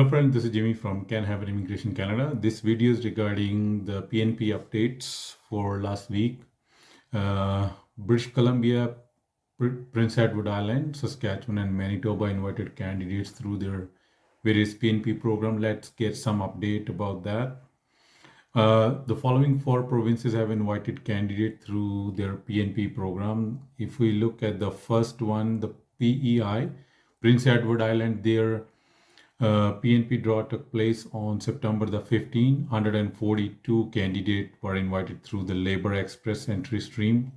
Hello friends, this is Jimmy from Can Have an Immigration Canada. This video is regarding the PNP updates for last week. British Columbia, Prince Edward Island, Saskatchewan and Manitoba invited candidates through their various PNP program. Let's get some update about that. The following 4 provinces have invited candidates through their PNP program. If we look at the first one, the PEI, Prince Edward Island, their PNP draw took place on September the 15th. 142 candidates were invited through the Labor Express entry stream,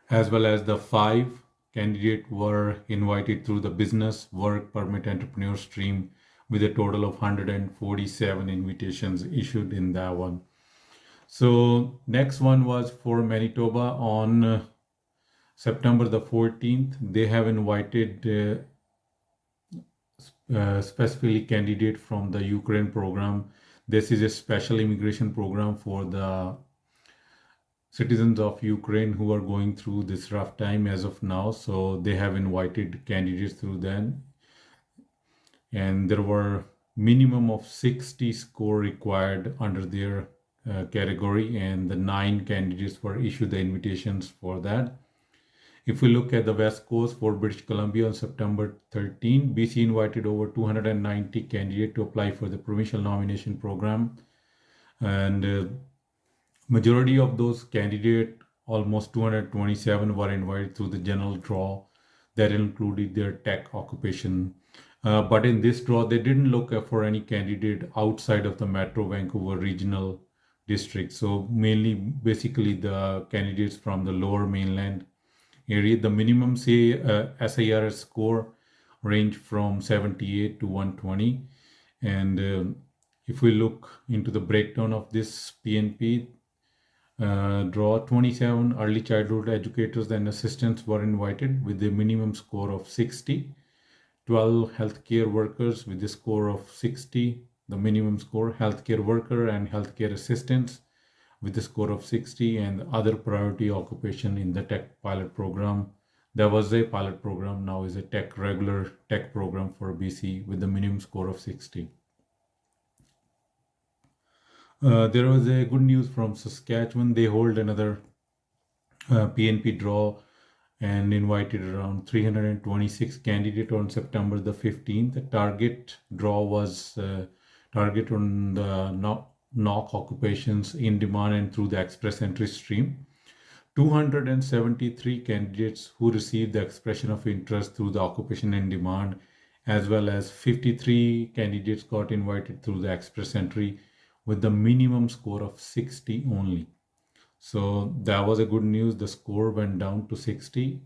as well as the 5 candidates were invited through the Business Work Permit Entrepreneur stream, with a total of 147 invitations issued in that one. So next one was for Manitoba on September the 14th. They have invited specifically candidate from the Ukraine program. This is a special immigration program for the citizens of Ukraine who are going through this rough time as of now. So they have invited candidates through them. And there were minimum of 60 score required under their category, and the 9 candidates were issued the invitations for that. If we look at the West Coast for British Columbia on September 13, BC invited over 290 candidates to apply for the Provincial Nomination Program. And majority of those candidates, almost 227, were invited through the general draw that included their tech occupation. But in this draw, they didn't look for any candidate outside of the Metro Vancouver Regional District. So mainly, basically, the candidates from the Lower Mainland area. The minimum SIRS score range from 78 to 120. And if we look into the breakdown of this PNP draw, 27 early childhood educators and assistants were invited with a minimum score of 60. 12 healthcare workers with a score of 60, the minimum score, healthcare worker and healthcare assistants with a score of 60, and other priority occupation in the tech pilot program. There was a pilot program, now is a regular tech program for BC with the minimum score of 60. There was a good news from Saskatchewan. They hold another PNP draw and invited around 326 candidates on September the 15th. The target draw was target on the knock occupations in demand and through the express entry stream. 273 candidates who received the expression of interest through the occupation in demand, as well as 53 candidates got invited through the express entry with the minimum score of 60 only. So that was a good news. The score went down to 60.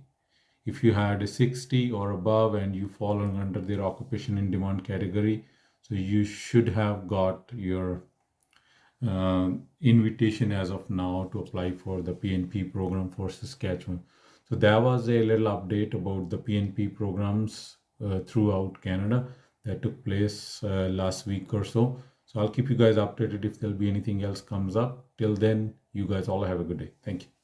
If you had a 60 or above and you fall under their occupation in demand category, so you should have got your invitation as of now to apply for the PNP program for Saskatchewan. So that was a little update about the PNP programs throughout Canada that took place last week or so. So I'll keep you guys updated if there'll be anything else comes up. Till then, you guys all have a good day. Thank you.